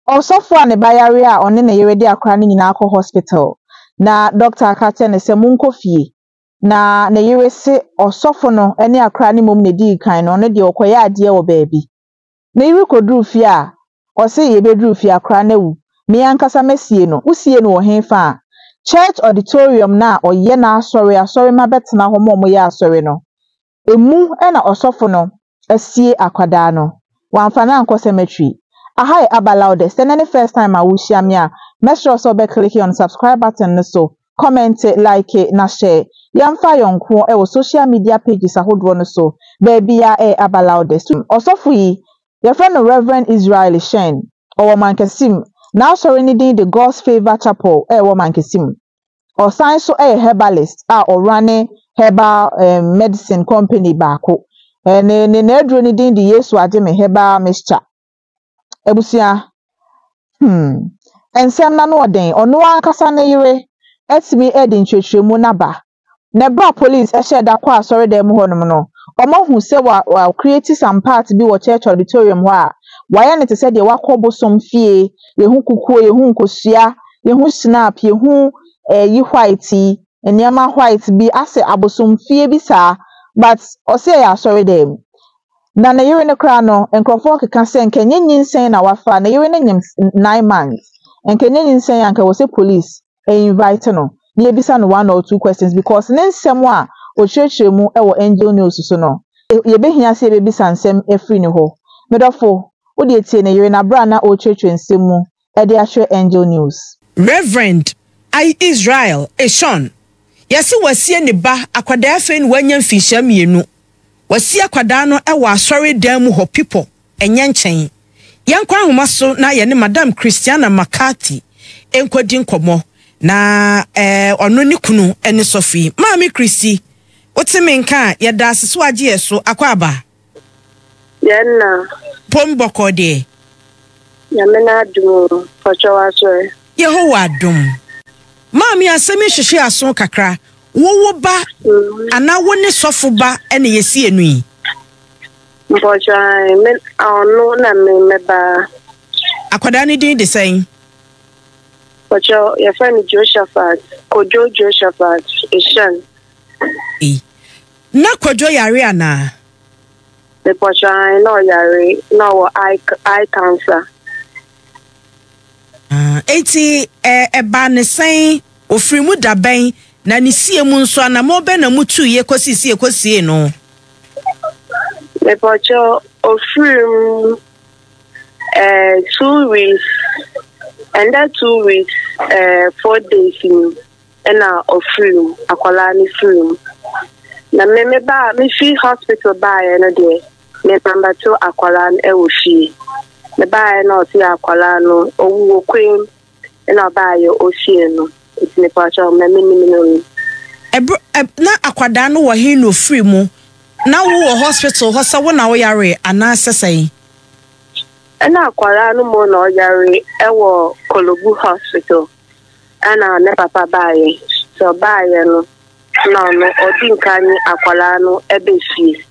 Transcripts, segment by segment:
Osofo a ne bayare a one ne yere de akra ne nyina akọ hospital na doctor akate ne se munko fie na ne yere se osofo no ene akra ne mom ne di kan no ne de okoye ade wo baabi na yere koduru fie a ose ye beduru fie akra na wu me ankasa masie no usie no wo henfa a church auditorium na oye na asori ma betena ho mo ye asori no emu na osofo no asie akwada no wamfa na anko cemetery. Ahai Abalaude, send any first time I will share me. Make sure so be click on the subscribe button so comment it, like it, na share. Yamfa yonko e social media pages ahodo no so. Baby ya Abalaude. Also free, your friend Reverend Israel Shen or Mankesim. Now sorry needing the God's Favor Chapel Mankesim. Or sign so herbalist or running herbal medicine company bako. And nedro needing the Yesu ademe herbal mixture. Ebusia ensem na no oden ono ankasa na yire etimi edi ntwetwemu naba na bra police eheda kwa asori dem honom no omohu se wa create some part bi wo church auditorium ho a waye ne te se de wakobosom fie yehu kukuo yehu nkosua yehu snap yehu yi white eniama white bi ase abosom fie bi sa but ose ya asori dem na na yere ne kra no enkrofo keka se nkenye nyinsen na wafa na yere ne nyim 9 months enkenye nyinsen anka wo se police invite no na ebisa no 1 or 2 questions because ne nsem a o churchemu e wo angel news so no ye behia se ebisa nsem efri ne ho medofo wo de tie na yere na bra na o church nsemu e de ahwe angel news. Reverend Israel Eshon yesi wasie ne ba akwada afen wanya mfinhia mienu wasi akwada no ewa asori dan mu ho people enye nchen yankwa ahoma so na ye ne Madam Christiana Makati enkwadi nkomo na ono ni kunu ene Sophie Mami Christy otime nka ye da asese waje yeso akwaba yenna pomboko de yamena dum pochowa so Yehowa dum Mami asemi hwehwe aso kakra wo ba ana woni sofo ba ene yesi enu yi mpocha men onu na meba akwada ni din de sen pocho ya fani Joshaphat kojo Joshaphat Eshan na kojo yare ana the pocha no yare no eye cancer eti eba ne sen ofrimu daben na ni sie mu nso na mo be na mutu ye kosie no me pocho ofrim 2 weeks and that 2 weeks 4 days in na ofrim akwala ni film na me ba me fi hospital ba ye no de me number 2 akwala e wo fi me ba na o ti akwala no owu okwen na ba ye o sie no it's me pocho me na akwada no wo he no free mu na wo hospital ho sa wo na wo yare ana sesai na akwara no mo na o yare e wo Kolobu hospital ana ne papa baye so baye no no odi nkanyi akwara no ebe fie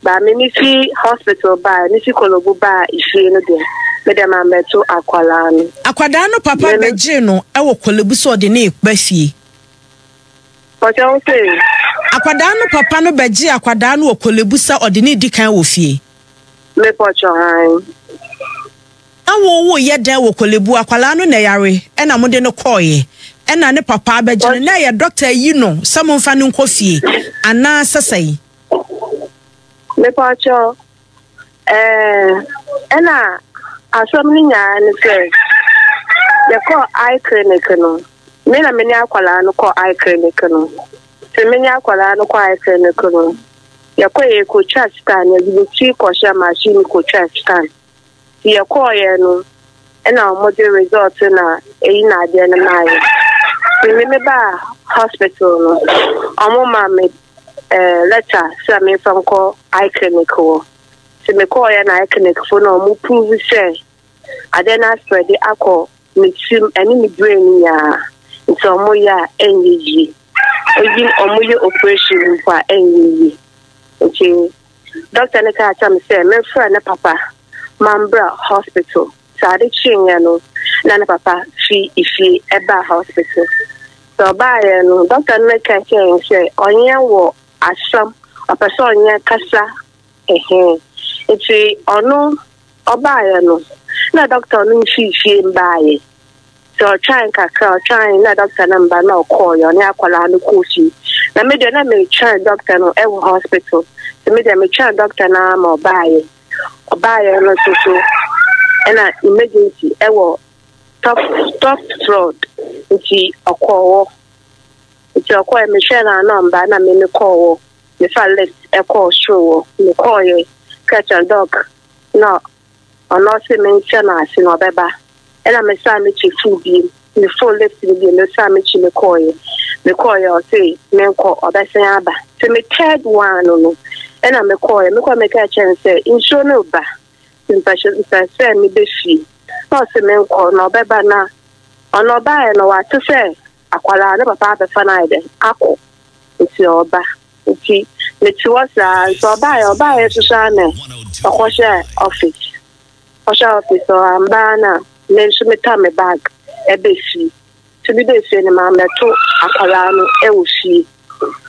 ba me ni fi hospital baye ni fi Kolobu ba ifie no de me dem ameto akwara no akwada no papa beje no e wo Kolobu so de ne ba fie pocho se akwada no papa no beje akwada no wo Kolobu sa ode ne dikan wo fie me pocho han awo ye da wo Kolobu akwala no na yare e na mode no koye e na ne papa beje na ye doctor yi no samomfa no nkofie ana sesai me pocho ena asomni nya ne se ye ko eye clinic no me na meni akwala no ko eye clinic no se meni akwala no ko eye clinic no ye ko ye ko church stand ye bi chi ko sha machine ko church stand ye ko ye no ena mo de result na eyi na de na mai me ba hospital no omo ma me letter say me from ko eye clinic ko se me ko ye na eye clinic for no mo prove say adena spread the alcohol me sim any me brain ya nso mo ya enyi oyin omuye operation kwa enyi okay doctor ne ka tell me say me friend na papa mambra hospital sade chinye no na na papa fi ifi eba hospital so ba ye no doctor no ka say onye wo asam opese onye kasa eti ono oba ye no na doctor no fi mba ye so trying na doctor number na call yo na akwala no kochi na me de na me try doctor no e hospital so me de me try doctor na ma oba ye no so na emergency e wo top fraud nti okowo me share na number na me call me fa list e call show me call ye catch and dog no ono se me nche na asi no beba ena me sa me chi food bi me full list bi me sa me chi me call ye o say me nko obesan aba so me third one no ena me call me catch and say insure no ba impassion say me be fi no se me nko no beba na ono ba e no wa to say akwala na papa be fa na ide akọ nti oba nti me ti was so oba e so sha na okoshe office so amba na me so me ta me bag e be fi to be dey say ni ma me to akwala no e wo fi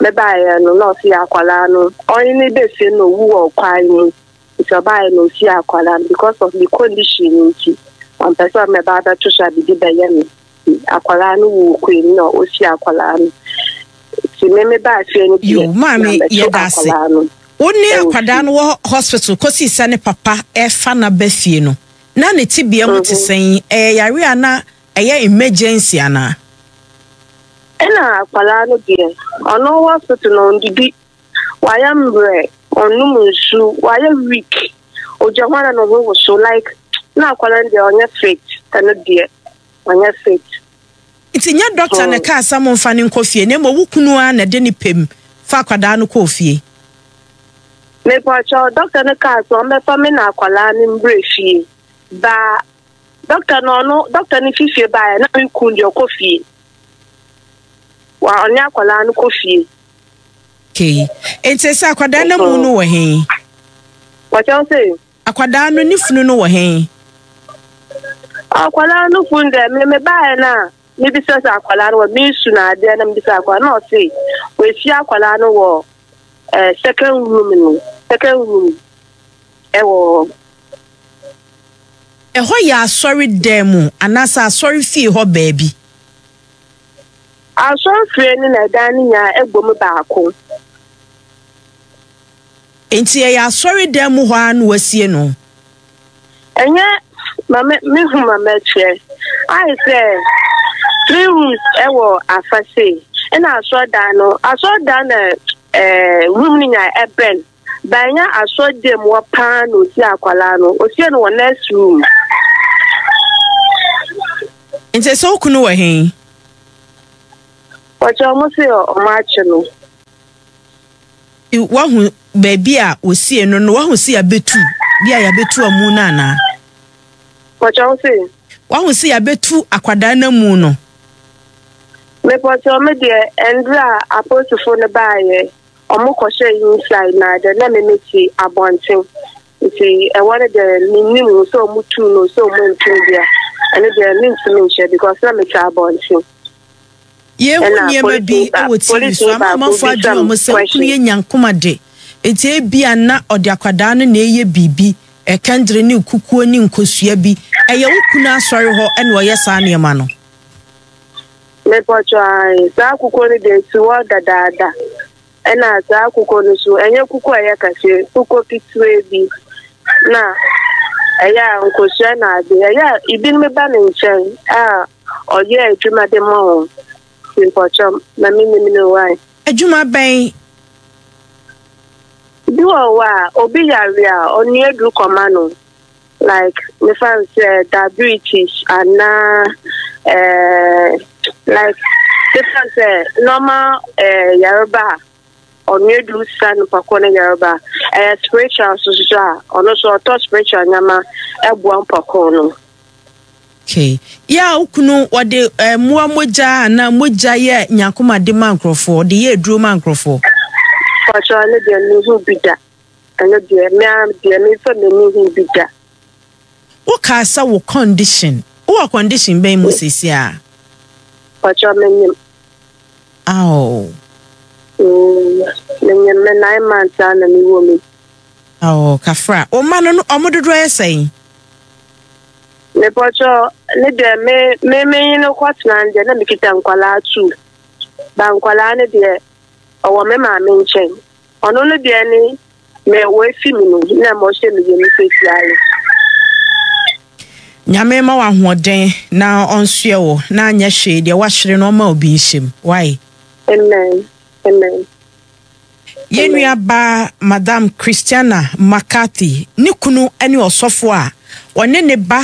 me ba e no no fi akwala no only ni be say no wu o kwai ni nti oba e no fi akwala because of the condition nti one person me ba da to sha bi be ye me akwala no wu kwin no o si akwala no ti me ba fi ni yo mami ye da se woni akwada no hospital kosi sane papa e fa na ba fie no na ne tibia mu tisen yare ana eye emergency ana ena akwala no die ono hospital no ndidi waya mbre onum nsu waya week ojahwana no wo so like na akwala ndi onye fit tano die onye fit itinya doctor na ka asam mfa ne nkofie ne mo wukunu a na de ne pem fa akwada no kofie me pacho doctor na ka so me fa me na akwala ni mbre fie ba doctor no doctor ni fifie ba na nkundi okofie wa onya akwala no kofie okay ente sa akwada na mu no wo hen what you say akwada no ni funu no wo hen akwala no funde me ba na me bi sa akwala no me su na ade na me bi sa akwala no say we fi akwala no wo second room ewo eho ya sorry demu anasa sorry fi ho baby sorry fi ni na dan nya egbom baako enti ya sorry demu ho an wasie no enye mama me hu mama che I say 3 rooms ewo afase ena asoda na room ni nya eben banya asode mo pa no si akwala no osie no next room ente so kunu wa hen wacha mo se o ma che no wa hu baby a osie no wa hu si ya betu bia ya betu amu na na wacha mo se wa hu si ya betu akwada na mu no me wacha me de endra apostle ne baaye omo koshe inside na de na me meti abonten nti e wona de nimu so mutu no so montu dia ene de nim share because na me ta abonten ye hunye ma bi e woti so ama fo adwo mo se kunu ye nyankoma de enti e bia na ode akwada no na eye bibi e kandre ni kukuo ni nkosua bi eye wukunu asori ho ene wo ye sa ne ma no me pocho ai sa kukuo ni de tuwa dada ena za akwụkwọ n'usu enye kuku aya kasị kuku pitwe bi na aya nkosua na ade aya ibi mmeba ne nchen oye adwuma de mo simpocho na mimi why adwuma ben bi wa obi yare a oni edu komano like me fan say diabetes and like different normal yarba onye du san pakone yarba spiritual so ono so to spiritual nyama ebuan pakono okay ya ukunu wode muwa moja na moja ye nyakoma de mankrofo de ye duro mankrofo pacho ne de ni hu bida ene de me so me ni hu bida Wokasa wo condition. Wo condition be mo sesia. Pacho menyim. Aw. Menyim me 9 months na mi wo mi. Aw, kafra. O ma no omododo yesai. Me pacho ne de me no kwatna nde na mikita nkwala 2. Ba nkwala ne de owo me ma me nchen. Ono no de ni me we fi mi no na mo se mi ni fesiare. Nyame ma wa hoden na onsue wo na anya hwe de wa hwere no ma obi nhim. Why? Amen. Amen. Yenua ba Madam Christiana McCarthy ni kunu ene osofo a wone ne ba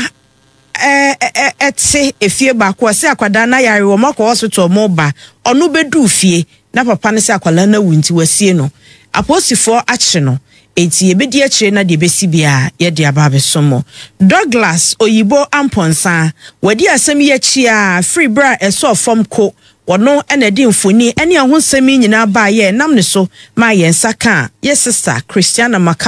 etse efie ba ko se akwada na yare wo mako hospital mo ba onu bedu fie na papa ne se akwala na wunti wasie no aposifo akye no enti ebedi akye na de besi bia ye de ababe somo. Douglas Oyibo Amponsa wadi asem ye chia free bra eso fom ko wono ena di mfoni ene ahonsemi nyina ba ye nam ne so ma ye nsaka ye sister Christiana McCarthy